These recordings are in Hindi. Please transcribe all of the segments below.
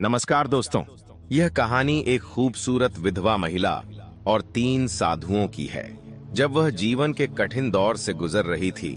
नमस्कार दोस्तों। यह कहानी एक खूबसूरत विधवा महिला और 3 साधुओं की है। जब वह जीवन के कठिन दौर से गुजर रही थी,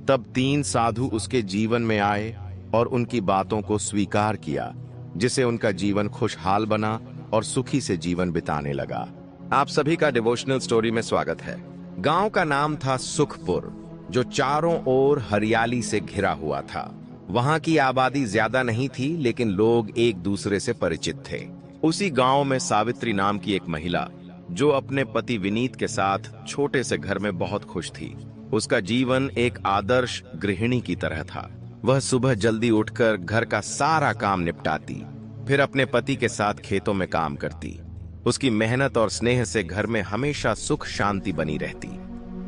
तब 3 साधु उसके जीवन में आए और उनकी बातों को स्वीकार किया, जिससे उनका जीवन खुशहाल बना और सुखी से जीवन बिताने लगा। आप सभी का डिवोशनल स्टोरी में स्वागत है। गांव का नाम था सुखपुर, जो चारों ओर हरियाली से घिरा हुआ था। वहां की आबादी ज्यादा नहीं थी, लेकिन लोग एक दूसरे से परिचित थे। उसी गांव में सावित्री नाम की एक महिला, जो अपने पति विनीत के साथ छोटे से घर में बहुत खुश थी। उसका जीवन एक आदर्श गृहिणी की तरह था। वह सुबह जल्दी उठकर घर का सारा काम निपटाती, फिर अपने पति के साथ खेतों में काम करती। उसकी मेहनत और स्नेह से घर में हमेशा सुख शांति बनी रहती।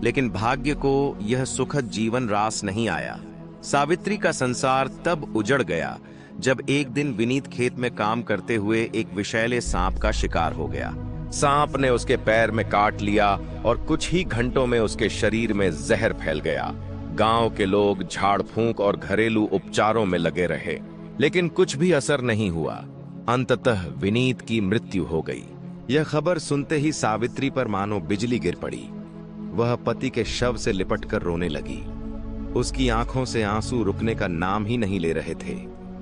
लेकिन भाग्य को यह सुखद जीवन रास नहीं आया। सावित्री का संसार तब उजड़ गया जब एक दिन विनीत खेत में काम करते हुए एक विषैले सांप का शिकार हो गया। सांप ने उसके पैर में काट लिया और कुछ ही घंटों में उसके शरीर में जहर फैल गया। गांव के लोग झाड़ फूंक और घरेलू उपचारों में लगे रहे, लेकिन कुछ भी असर नहीं हुआ। अंततः विनीत की मृत्यु हो गई। यह खबर सुनते ही सावित्री पर मानो बिजली गिर पड़ी। वह पति के शव से लिपटकर रोने लगी। उसकी आंखों से आंसू रुकने का नाम ही नहीं ले रहे थे।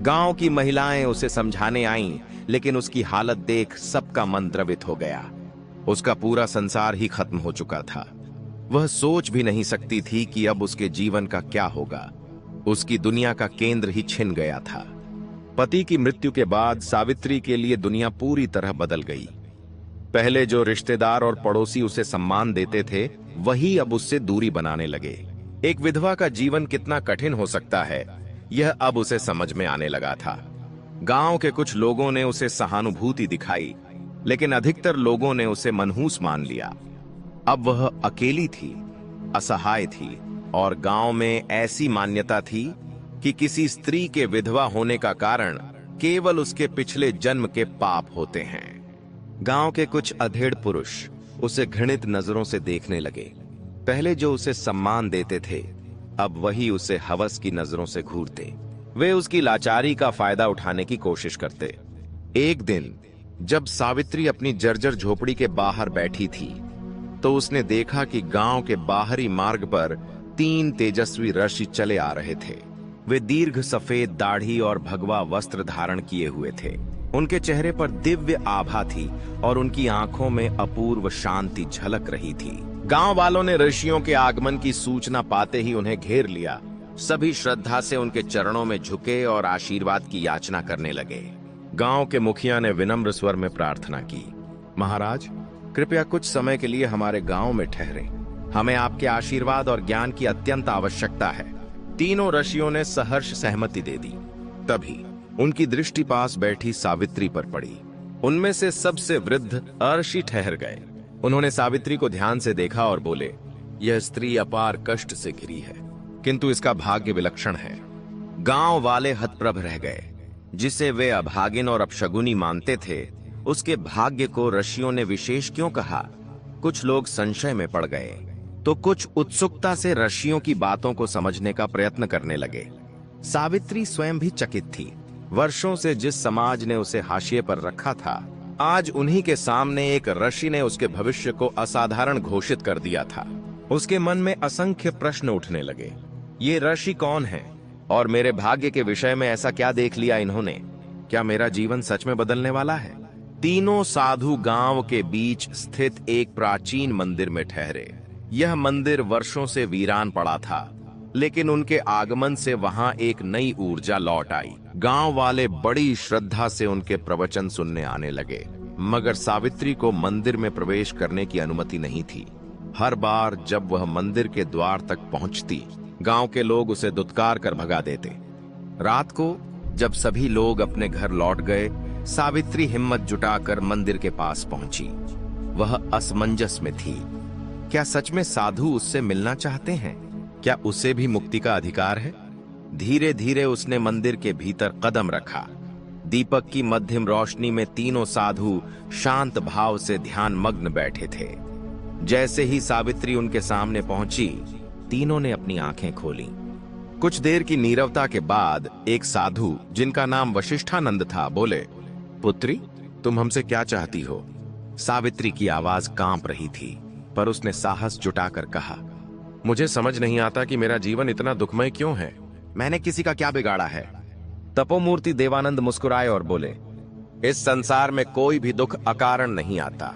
गांव की महिलाएं उसे समझाने आईं, लेकिन उसकी हालत देख सबका मन द्रवित हो गया। उसका पूरा संसार ही खत्म हो चुका था। वह सोच भी नहीं सकती थी कि अब उसके जीवन का क्या होगा। उसकी दुनिया का केंद्र ही छिन गया था। पति की मृत्यु के बाद सावित्री के लिए दुनिया पूरी तरह बदल गई। पहले जो रिश्तेदार और पड़ोसी उसे सम्मान देते थे, वही अब उससे दूरी बनाने लगे। एक विधवा का जीवन कितना कठिन हो सकता है, यह अब उसे समझ में आने लगा था। गांव के कुछ लोगों ने उसे सहानुभूति दिखाई, लेकिन अधिकतर लोगों ने उसे मनहूस मान लिया। अब वह अकेली थी, असहाय थी, और गांव में ऐसी मान्यता थी कि किसी स्त्री के विधवा होने का कारण केवल उसके पिछले जन्म के पाप होते हैं। गांव के कुछ अधेड़ पुरुष उसे घृणित नजरों से देखने लगे। पहले जो उसे सम्मान देते थे, अब वही उसे हवस की नजरों से घूरते। वे उसकी लाचारी का फायदा उठाने की कोशिश करते। एक दिन जब सावित्री अपनी जर्जर झोपड़ी के बाहर बैठी थी, तो उसने देखा कि गांव के बाहरी मार्ग पर 3 तेजस्वी ऋषि चले आ रहे थे। वे दीर्घ सफेद दाढ़ी और भगवा वस्त्र धारण किए हुए थे। उनके चेहरे पर दिव्य आभा थी और उनकी आंखों में अपूर्व शांति झलक रही थी। गांव वालों ने ऋषियों के आगमन की सूचना पाते ही उन्हें घेर लिया। सभी श्रद्धा से उनके चरणों में झुके और आशीर्वाद की याचना करने लगे। गांव के मुखिया ने विनम्र स्वर में प्रार्थना की, महाराज, कृपया कुछ समय के लिए हमारे गांव में ठहरें। हमें आपके आशीर्वाद और ज्ञान की अत्यंत आवश्यकता है। तीनों ऋषियों ने सहर्ष सहमति दे दी। तभी उनकी दृष्टि पास बैठी सावित्री पर पड़ी। उनमें से सबसे वृद्ध अर्षि ठहर गए। उन्होंने सावित्री को ध्यान से देखा और बोले, यह स्त्री अपार कष्ट से घिरी है, किंतु इसका भाग्य विलक्षण है। गांव वाले हतप्रभ रह गए। जिसे वे अभागिन और अपशगुनी मानते थे, उसके भाग्य को ऋषियों ने विशेष क्यों कहा? कुछ लोग संशय में पड़ गए, तो कुछ उत्सुकता से ऋषियों की बातों को समझने का प्रयत्न करने लगे। सावित्री स्वयं भी चकित थी। वर्षों से जिस समाज ने उसे हाशिए पर रखा था, आज उन्हीं के सामने एक ऋषि ने उसके भविष्य को असाधारण घोषित कर दिया था। उसके मन में असंख्य प्रश्न उठने लगे। ये ऋषि कौन है और मेरे भाग्य के विषय में ऐसा क्या देख लिया इन्होंने? क्या मेरा जीवन सच में बदलने वाला है? तीनों साधु गांव के बीच स्थित एक प्राचीन मंदिर में ठहरे। यह मंदिर वर्षों से वीरान पड़ा था, लेकिन उनके आगमन से वहां एक नई ऊर्जा लौट आई। गांव वाले बड़ी श्रद्धा से उनके प्रवचन सुनने आने लगे, मगर सावित्री को मंदिर में प्रवेश करने की अनुमति नहीं थी। हर बार जब वह मंदिर के द्वार तक पहुंचती, गांव के लोग उसे दुत्कार कर भगा देते। रात को जब सभी लोग अपने घर लौट गए, सावित्री हिम्मत जुटाकर मंदिर के पास पहुंची। वह असमंजस में थी। क्या सच में साधु उससे मिलना चाहते हैं? क्या उसे भी मुक्ति का अधिकार है? धीरे धीरे उसने मंदिर के भीतर कदम रखा। दीपक की मध्यम रोशनी में तीनों साधु शांत भाव से ध्यान मग्न बैठे थे। जैसे ही सावित्री उनके सामने पहुंची, तीनों ने अपनी आंखें खोलीं। कुछ देर की नीरवता के बाद एक साधु, जिनका नाम वशिष्ठानंद था, बोले, पुत्री, तुम हमसे क्या चाहती हो? सावित्री की आवाज कांप रही थी, पर उसने साहस जुटाकर कहा, मुझे समझ नहीं आता कि मेरा जीवन इतना दुखमय क्यों है। मैंने किसी का क्या बिगाड़ा है? तपोमूर्ति देवानंद मुस्कुराए और बोले, इस संसार में कोई भी दुख अकारण नहीं आता।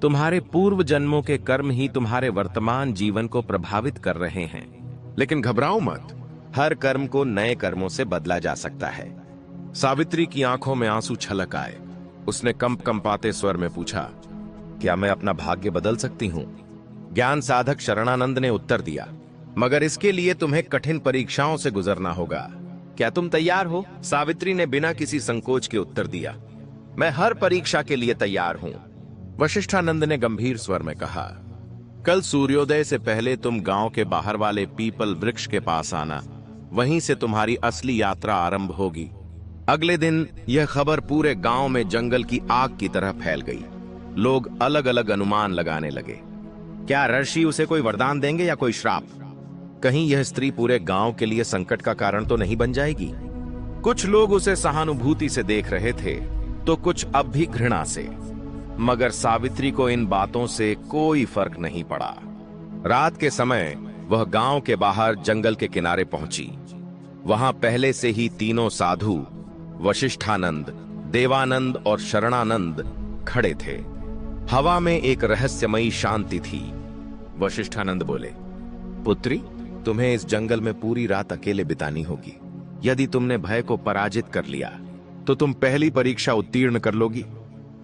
तुम्हारे पूर्व जन्मों के कर्म ही तुम्हारे वर्तमान जीवन को प्रभावित कर रहे हैं। लेकिन घबराओ मत, हर कर्म को नए कर्मों से बदला जा सकता है। सावित्री की आंखों में आंसू छलक आए। उसने कंपाते स्वर में पूछा, क्या मैं अपना भाग्य बदल सकती हूं? ज्ञान साधक शरणानंद ने उत्तर दिया, मगर इसके लिए तुम्हें कठिन परीक्षाओं से गुजरना होगा। क्या तुम तैयार हो? सावित्री ने बिना किसी संकोच के उत्तर दिया, मैं हर परीक्षा के लिए तैयार हूं। वशिष्ठानंद ने गंभीर स्वर में कहा, कल सूर्योदय से पहले तुम गांव के बाहर वाले पीपल वृक्ष के पास आना, वहीं से तुम्हारी असली यात्रा आरंभ होगी। अगले दिन यह खबर पूरे गांव में जंगल की आग की तरह फैल गई। लोग अलग अलग अनुमान लगाने लगे। क्या ऋषि उसे कोई वरदान देंगे या कोई श्राप? कहीं यह स्त्री पूरे गांव के लिए संकट का कारण तो नहीं बन जाएगी? कुछ लोग उसे सहानुभूति से देख रहे थे, तो कुछ अब भी घृणा से। मगर सावित्री को इन बातों से कोई फर्क नहीं पड़ा। रात के समय वह गांव के बाहर जंगल के किनारे पहुंची। वहां पहले से ही तीनों साधु वशिष्ठानंद, देवानंद और शरणानंद खड़े थे। हवा में एक रहस्यमयी शांति थी। वशिष्ठानंद बोले, पुत्री, तुम्हें इस जंगल में पूरी रात अकेले बितानी होगी। यदि तुमने भय को पराजित कर लिया तो तुम पहली परीक्षा उत्तीर्ण कर लोगी।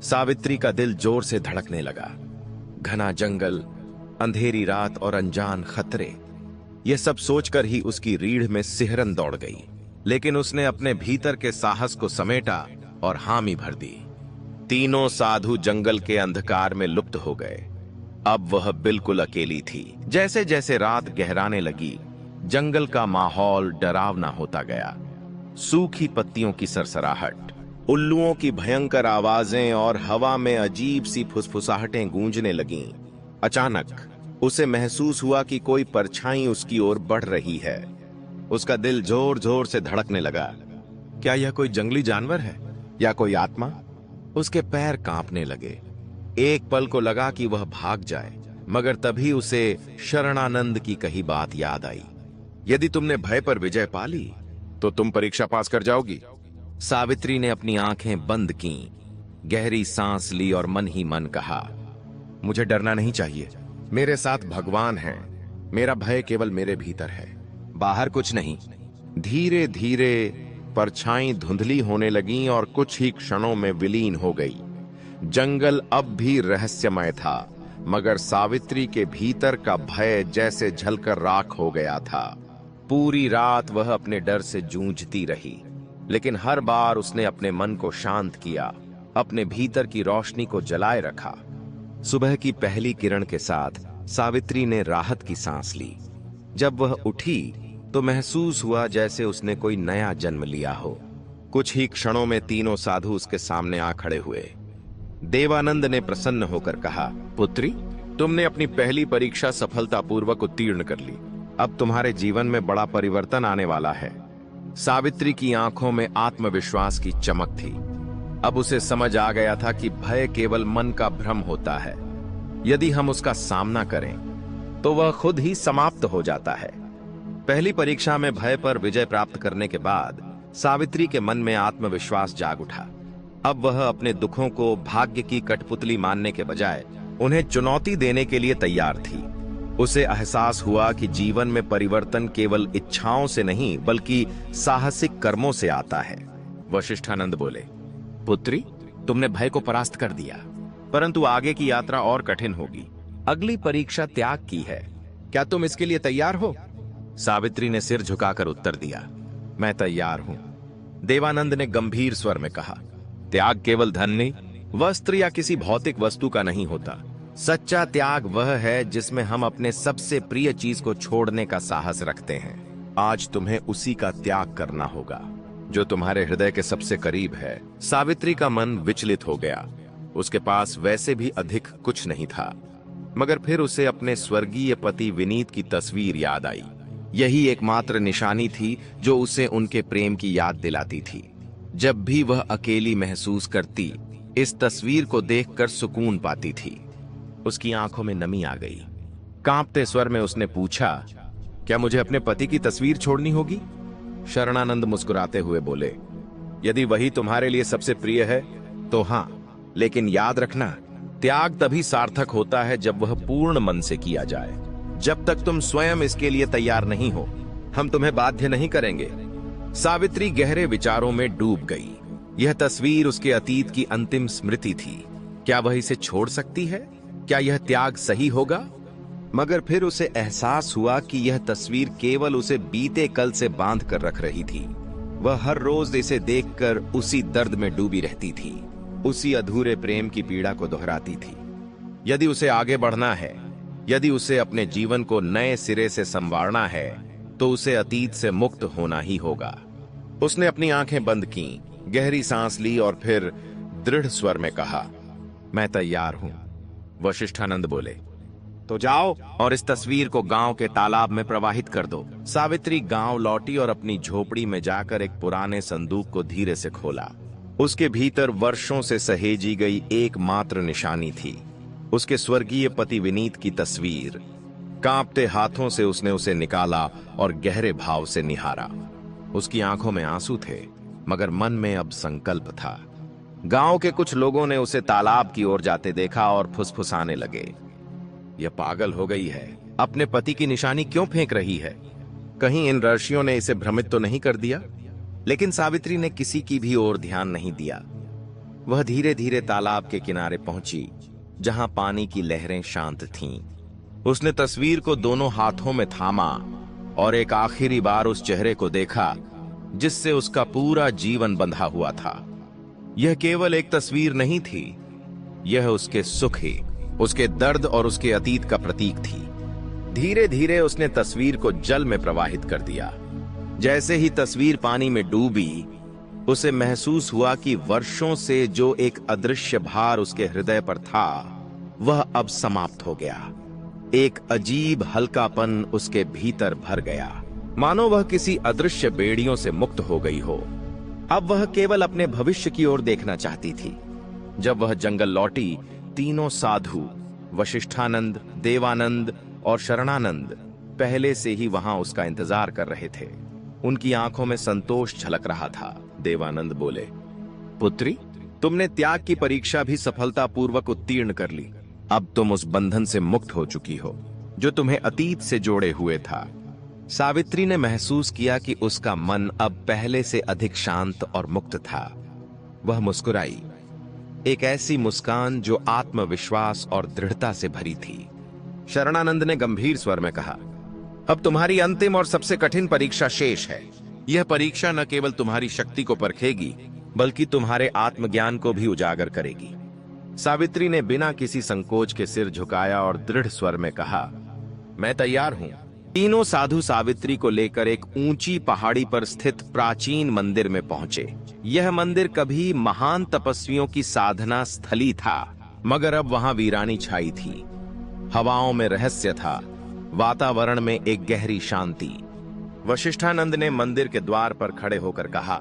सावित्री का दिल जोर से धड़कने लगा। घना जंगल, अंधेरी रात और अनजान खतरे, यह सब सोचकर ही उसकी रीढ़ में सिहरन दौड़ गई। लेकिन उसने अपने भीतर के साहस को समेटा और हामी भर दी। तीनों साधु जंगल के अंधकार में लुप्त हो गए। अब वह बिल्कुल अकेली थी। जैसे जैसे रात गहराने लगी, जंगल का माहौल डरावना होता गया। सूखी पत्तियों की सरसराहट, उल्लुओं की भयंकर आवाजें और हवा में अजीब सी फुसफुसाहटें गूंजने लगीं। अचानक उसे महसूस हुआ कि कोई परछाई उसकी ओर बढ़ रही है। उसका दिल जोर जोर से धड़कने लगा। क्या यह कोई जंगली जानवर है या कोई आत्मा? उसके पैर कांपने लगे। एक पल को लगा कि वह भाग जाए, मगर तभी उसे शरणानंद की कही बात याद आई। यदि तुमने भय पर विजय पा ली तो तुम परीक्षा पास कर जाओगी। सावित्री ने अपनी आंखें बंद की, गहरी सांस ली और मन ही मन कहा, मुझे डरना नहीं चाहिए। मेरे साथ भगवान हैं। मेरा भय केवल मेरे भीतर है, बाहर कुछ नहीं। धीरे धीरे परछाई धुंधली होने लगीं और कुछ ही क्षणों में विलीन हो गई। जंगल अब भी रहस्यमय था, मगर सावित्री के भीतर का भय जैसे झलकर राख हो गया था। पूरी रात वह अपने डर से जूझती रही, लेकिन हर बार उसने अपने मन को शांत किया, अपने भीतर की रोशनी को जलाए रखा। सुबह की पहली किरण के साथ सावित्री ने राहत की सांस ली। जब वह उठी तो महसूस हुआ जैसे उसने कोई नया जन्म लिया हो। कुछ ही क्षणों में तीनों साधु उसके सामने आ खड़े हुए। देवानंद ने प्रसन्न होकर कहा, पुत्री, तुमने अपनी पहली परीक्षा सफलतापूर्वक उत्तीर्ण कर ली। अब तुम्हारे जीवन में बड़ा परिवर्तन आने वाला है। सावित्री की आंखों में आत्मविश्वास की चमक थी। अब उसे समझ आ गया था कि भय केवल मन का भ्रम होता है। यदि हम उसका सामना करें तो वह खुद ही समाप्त हो जाता है। पहली परीक्षा में भय पर विजय प्राप्त करने के बाद सावित्री के मन में आत्मविश्वास जाग उठा। अब वह अपने दुखों को भाग्य की कठपुतली मानने के बजाय उन्हें चुनौती देने के लिए तैयार थी। उसे एहसास हुआ कि जीवन में परिवर्तन केवल इच्छाओं से नहीं बल्कि साहसिक कर्मों से आता है। वशिष्ठानंद बोले, पुत्री, तुमने भय को परास्त कर दिया, परंतु आगे की यात्रा और कठिन होगी। अगली परीक्षा त्याग की है। क्या तुम इसके लिए तैयार हो? सावित्री ने सिर झुकाकर उत्तर दिया, मैं तैयार हूं। देवानंद ने गंभीर स्वर में कहा, त्याग केवल धन नहीं, वस्त्र या किसी भौतिक वस्तु का नहीं होता। सच्चा त्याग वह है जिसमें हम अपने सबसे प्रिय चीज को छोड़ने का साहस रखते हैं। आज तुम्हें उसी का त्याग करना होगा जो तुम्हारे हृदय के सबसे करीब है। सावित्री का मन विचलित हो गया। उसके पास वैसे भी अधिक कुछ नहीं था, मगर फिर उसे अपने स्वर्गीय पति विनीत की तस्वीर याद आई। यही एकमात्र निशानी थी जो उसे उनके प्रेम की याद दिलाती थी। जब भी वह अकेली महसूस करती, इस तस्वीर को देखकर सुकून पाती थी। उसकी आंखों में नमी आ गई। कांपते स्वर में उसने पूछा, क्या मुझे अपने पति की तस्वीर छोड़नी होगी? शरणानंद मुस्कुराते हुए बोले, यदि वही तुम्हारे लिए सबसे प्रिय है तो हां, लेकिन याद रखना, त्याग तभी सार्थक होता है जब वह पूर्ण मन से किया जाए। जब तक तुम स्वयं इसके लिए तैयार नहीं हो, हम तुम्हें बाध्य नहीं करेंगे। सावित्री गहरे विचारों में डूब गई। यह तस्वीर उसके अतीत की अंतिम स्मृति थी। क्या वह इसे छोड़ सकती है? क्या यह त्याग सही होगा? मगर फिर उसे एहसास हुआ कि यह तस्वीर केवल उसे बीते कल से बांध कर रख रही थी। वह हर रोज इसे देखकर उसी दर्द में डूबी रहती थी, उसी अधूरे प्रेम की पीड़ा को दोहराती थी। यदि उसे आगे बढ़ना है, यदि उसे अपने जीवन को नए सिरे से संवारना है, तो उसे अतीत से मुक्त होना ही होगा। उसने अपनी आंखें बंद की, गहरी सांस ली और फिर दृढ़ स्वर में कहा, मैं तैयार हूं। वशिष्ठानंद बोले, तो जाओ और इस तस्वीर को गांव के तालाब में प्रवाहित कर दो। सावित्री गांव लौटी और अपनी झोपड़ी में जाकर एक पुराने संदूक को धीरे से खोला। उसके भीतर वर्षों से सहेजी गई एकमात्र निशानी थी, उसके स्वर्गीय पति विनीत की तस्वीर। कांपते हाथों से उसने उसे निकाला और गहरे भाव से निहारा। उसकी आंखों में आंसू थे, मगर मन में अब संकल्प था। गांव के कुछ लोगों ने उसे तालाब की ओर जाते देखा और फुसफुसाने लगे, यह पागल हो गई है, अपने पति की निशानी क्यों फेंक रही है? कहीं इन ऋषियों ने इसे भ्रमित तो नहीं कर दिया? लेकिन सावित्री ने किसी की भी ओर ध्यान नहीं दिया। वह धीरे धीरे तालाब के किनारे पहुंची, जहां पानी की लहरें शांत थीं। उसने तस्वीर को दोनों हाथों में थामा और एक आखिरी बार उस चेहरे को देखा जिससे उसका पूरा जीवन बंधा हुआ था। यह केवल एक तस्वीर नहीं थी, यह उसके सुख ही, उसके दर्द और उसके अतीत का प्रतीक थी। धीरे धीरे उसने तस्वीर को जल में प्रवाहित कर दिया। जैसे ही तस्वीर पानी में डूबी, उसे महसूस हुआ कि वर्षों से जो एक अदृश्य भार उसके हृदय पर था, वह अब समाप्त हो गया। एक अजीब हल्कापन उसके भीतर भर गया, मानो वह किसी अदृश्य बेड़ियों से मुक्त हो गई हो। अब वह केवल अपने भविष्य की ओर देखना चाहती थी। जब वह जंगल लौटी, तीनों साधु, वशिष्ठानंद, देवानंद और शरणानंद पहले से ही वहां उसका इंतजार कर रहे थे। उनकी आंखों में संतोष झलक रहा था। देवानंद बोले, पुत्री, तुमने त्याग की परीक्षा भी सफलतापूर्वक उत्तीर्ण कर ली। अब तुम उस बंधन से मुक्त हो चुकी हो जो तुम्हें अतीत से जोड़े हुए था। सावित्री ने महसूस किया कि उसका मन अब पहले से अधिक शांत और मुक्त था। वह मुस्कुराई, एक ऐसी मुस्कान जो आत्मविश्वास और दृढ़ता से भरी थी। शरणानंद ने गंभीर स्वर में कहा, अब तुम्हारी अंतिम और सबसे कठिन परीक्षा शेष है। यह परीक्षा न केवल तुम्हारी शक्ति को परखेगी, बल्कि तुम्हारे आत्मज्ञान को भी उजागर करेगी। सावित्री ने बिना किसी संकोच के सिर झुकाया और दृढ़ स्वर में कहा, मैं तैयार हूं। तीनों साधु सावित्री को लेकर एक ऊंची पहाड़ी पर स्थित प्राचीन मंदिर में पहुंचे। यह मंदिर कभी महान तपस्वियों की साधना स्थली था, मगर अब वहां वीरानी छाई थी। हवाओं में रहस्य था, वातावरण में एक गहरी शांति। वशिष्ठानंद ने मंदिर के द्वार पर खड़े होकर कहा,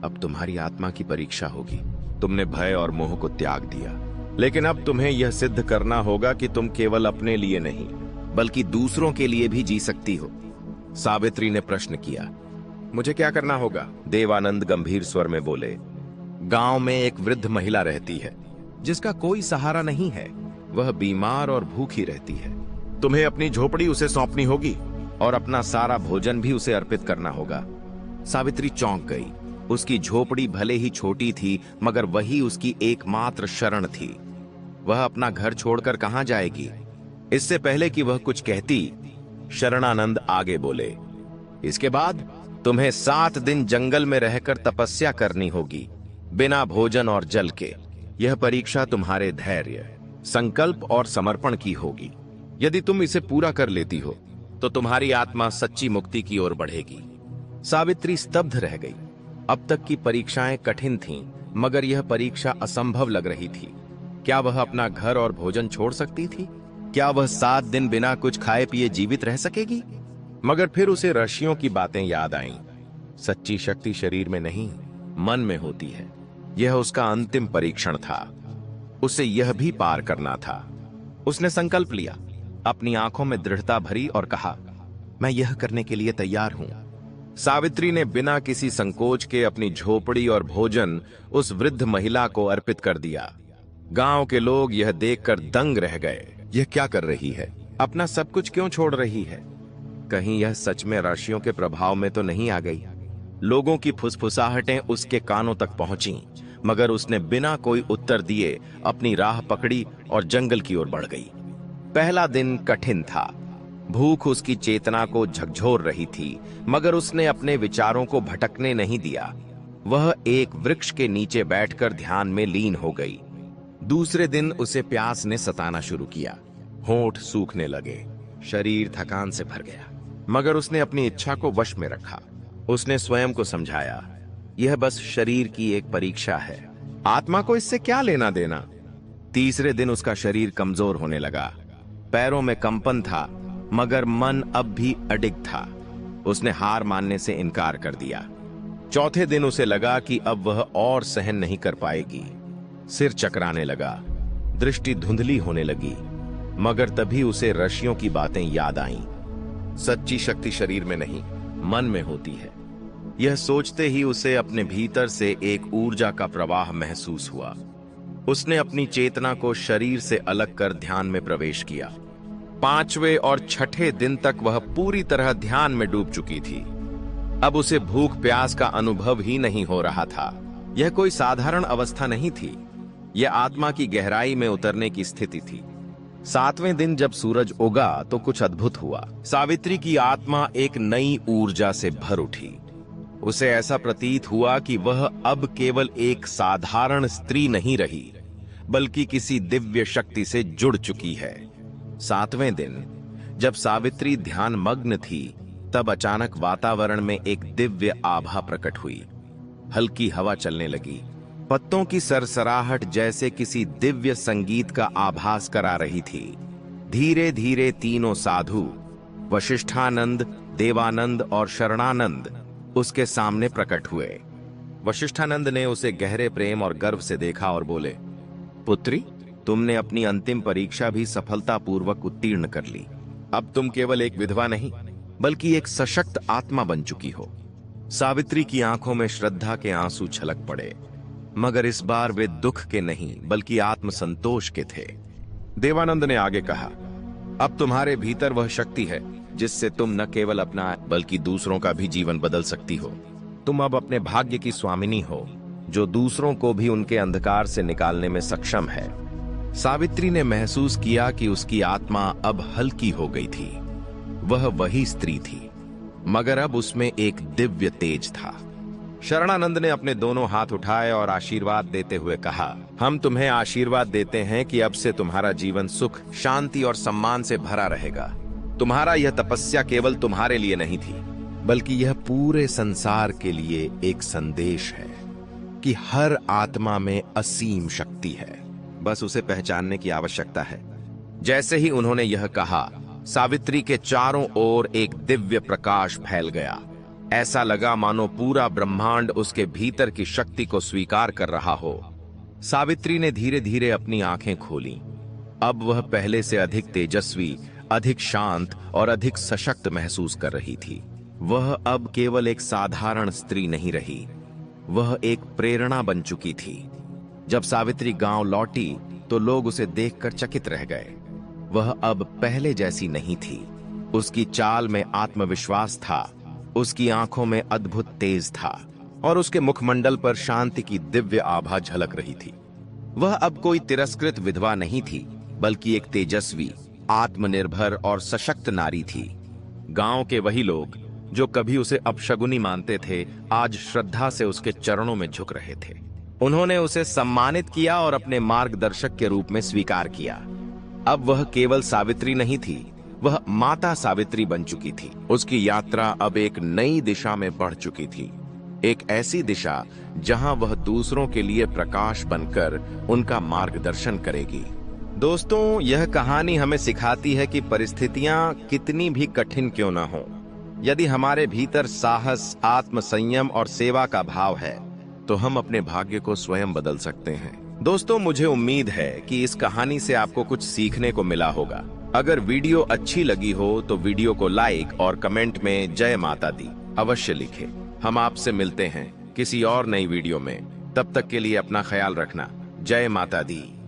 अब तुम्हारी आत्मा की परीक्षा होगी। तुमने भय और मोह को त्याग दिया, लेकिन अब तुम्हें यह सिद्ध करना होगा कि तुम केवल अपने लिए नहीं, बल्कि दूसरों के लिए भी जी सकती हो। सावित्री ने प्रश्न किया, मुझे क्या करना होगा? देवानंद गंभीर स्वर में बोले, गांव में एक वृद्ध महिला रहती है जिसका कोई सहारा नहीं है। वह बीमार और भूखी रहती है। तुम्हें अपनी झोपड़ी उसे सौंपनी होगी और अपना सारा भोजन भी उसे अर्पित करना होगा। सावित्री चौंक गई। उसकी झोपड़ी भले ही छोटी थी, मगर वही उसकी एकमात्र शरण थी। वह अपना घर छोड़कर कहां जाएगी? इससे पहले कि वह कुछ कहती, शरणानंद आगे बोले, इसके बाद तुम्हें 7 दिन जंगल में रहकर तपस्या करनी होगी, बिना भोजन और जल के। यह परीक्षा तुम्हारे धैर्य, संकल्प और समर्पण की होगी। यदि तुम इसे पूरा कर लेती हो, तो तुम्हारी आत्मा सच्ची मुक्ति की ओर बढ़ेगी। सावित्री स्तब्ध रह गई। अब तक की परीक्षाएं कठिन थीं, मगर यह परीक्षा असंभव लग रही थी। क्या वह अपना घर और भोजन छोड़ सकती थी? क्या वह 7 दिन बिना कुछ खाए पिए जीवित रह सकेगी? मगर फिर उसे ऋषियों की बातें याद आईं। सच्ची शक्ति शरीर में नहीं, मन में होती है। यह उसका अंतिम परीक्षण था। उसे यह भी पार करना था। उसने संकल्प लिया, अपनी आंखों में दृढ़ता भरी और कहा, मैं यह करने के लिए तैयार हूं। सावित्री ने बिना किसी संकोच के अपनी झोपड़ी और भोजन उस वृद्ध महिला को अर्पित कर दिया। गांव के लोग यह देखकर दंग रह गए। यह क्या कर रही है? अपना सब कुछ क्यों छोड़ रही है? कहीं यह सच में ऋषियों के प्रभाव में तो नहीं आ गई? लोगों की फुसफुसाहटें उसके कानों तक पहुंची, मगर उसने बिना कोई उत्तर दिए अपनी राह पकड़ी और जंगल की ओर बढ़ गई। पहला दिन कठिन था। भूख उसकी चेतना को झकझोर रही थी, मगर उसने अपने विचारों को भटकने नहीं दिया। वह एक वृक्ष के नीचे बैठकर ध्यान में लीन हो गई। दूसरे दिन उसे प्यास ने सताना शुरू किया। होंठ सूखने लगे, शरीर थकान से भर गया, मगर उसने अपनी इच्छा को वश में रखा। उसने स्वयं को समझाया, यह बस शरीर की एक परीक्षा है, आत्मा को इससे क्या लेना देना। तीसरे दिन उसका शरीर कमजोर होने लगा, पैरों में कंपन था, मगर मन अब भी अडिग था। उसने हार मानने से इनकार कर दिया। चौथे दिन उसे लगा कि अब वह और सहन नहीं कर पाएगी। सिर चकराने लगा, दृष्टि धुंधली होने लगी, मगर तभी उसे ऋषियों की बातें याद आईं। सच्ची शक्ति शरीर में नहीं, मन में होती है। यह सोचते ही उसे अपने भीतर से एक ऊर्जा का प्रवाह महसूस हुआ। उसने अपनी चेतना को शरीर से अलग कर ध्यान में प्रवेश किया। पांचवें और छठे दिन तक वह पूरी तरह ध्यान में डूब चुकी थी। अब उसे भूख प्यास का अनुभव ही नहीं हो रहा था। यह कोई साधारण अवस्था नहीं थी, यह आत्मा की गहराई में उतरने की स्थिति थी। सातवें दिन जब सूरज उगा तो कुछ अद्भुत हुआ। सावित्री की आत्मा एक नई ऊर्जा से भर उठी। उसे ऐसा प्रतीत हुआ कि वह अब केवल एक साधारण स्त्री नहीं रही, बल्कि किसी दिव्य शक्ति से जुड़ चुकी है। सातवें दिन जब सावित्री ध्यान मग्न थी, तब अचानक वातावरण में एक दिव्य आभा प्रकट हुई। हल्की हवा चलने लगी, पत्तों की सरसराहट जैसे किसी दिव्य संगीत का आभास करा रही थी। धीरे धीरे तीनों साधु, वशिष्ठानंद, देवानंद और शरणानंद, उसके सामने प्रकट हुए। वशिष्ठानंद ने उसे गहरे प्रेम और गर्व से देखा और बोले, पुत्री, तुमने अपनी अंतिम परीक्षा भी सफलतापूर्वक उत्तीर्ण कर ली। अब तुम केवल एक विधवा नहीं, बल्कि एक सशक्त आत्मा बन चुकी हो। सावित्री की आंखों में श्रद्धा के आंसू छलक पड़े, मगर इस बार वे दुख के नहीं बल्कि आत्मसंतोष के थे। देवानंद ने आगे कहा, अब तुम्हारे भीतर वह शक्ति है जिससे तुम न केवल अपना बल्कि दूसरों का भी जीवन बदल सकती हो। तुम अब अपने भाग्य की स्वामिनी हो, जो दूसरों को भी उनके अंधकार से निकालने में सक्षम है। सावित्री ने महसूस किया कि उसकी आत्मा अब हल्की हो गई थी। वह वही स्त्री थी, मगर अब उसमें एक दिव्य तेज था। शरणानंद ने अपने दोनों हाथ उठाए और आशीर्वाद देते हुए कहा, हम तुम्हें आशीर्वाद देते हैं कि अब से तुम्हारा जीवन सुख, शांति और सम्मान से भरा रहेगा। तुम्हारा यह तपस्या केवल तुम्हारे लिए नहीं थी, बल्कि यह पूरे संसार के लिए एक संदेश है कि हर आत्मा में असीम शक्ति है, बस उसे पहचानने की आवश्यकता है। जैसे ही उन्होंने यह कहा, सावित्री के चारों ओर एक दिव्य प्रकाश फैल गया। ऐसा लगा मानो पूरा ब्रह्मांड उसके भीतर की शक्ति को स्वीकार कर रहा हो। सावित्री ने धीरे धीरे अपनी आंखें खोलीं। अब वह पहले से अधिक तेजस्वी, अधिक शांत और अधिक सशक्त महसूस कर रही थी। वह अब केवल एक साधारण स्त्री नहीं रही, वह एक प्रेरणा बन चुकी थी। जब सावित्री गांव लौटी तो लोग उसे देखकर चकित रह गए। वह अब पहले जैसी नहीं थी। उसकी चाल में आत्मविश्वास था, उसकी आंखों में अद्भुत तेज था और उसके मुखमंडल पर शांति की दिव्य आभा झलक रही थी। वह अब कोई तिरस्कृत विधवा नहीं थी, बल्कि एक तेजस्वी, आत्मनिर्भर और सशक्त नारी थी। गांव के वही लोग जो कभी उसे अपशगुनी मानते थे, आज श्रद्धा से उसके चरणों में झुक रहे थे। उन्होंने उसे सम्मानित किया और अपने मार्गदर्शक के रूप में स्वीकार किया। अब वह केवल सावित्री नहीं थी, वह माता सावित्री बन चुकी थी। उसकी यात्रा अब एक नई दिशा में बढ़ चुकी थी, एक ऐसी दिशा जहां वह दूसरों के लिए प्रकाश बनकर उनका मार्गदर्शन करेगी। दोस्तों, यह कहानी हमें सिखाती है कि परिस्थितियां कितनी भी कठिन क्यों ना हो, यदि हमारे भीतर साहस, आत्मसंयम और सेवा का भाव है तो हम अपने भाग्य को स्वयं बदल सकते हैं। दोस्तों, मुझे उम्मीद है कि इस कहानी से आपको कुछ सीखने को मिला होगा। अगर वीडियो अच्छी लगी हो तो वीडियो को लाइक और कमेंट में जय माता दी अवश्य लिखें। हम आपसे मिलते हैं किसी और नई वीडियो में। तब तक के लिए अपना ख्याल रखना। जय माता दी।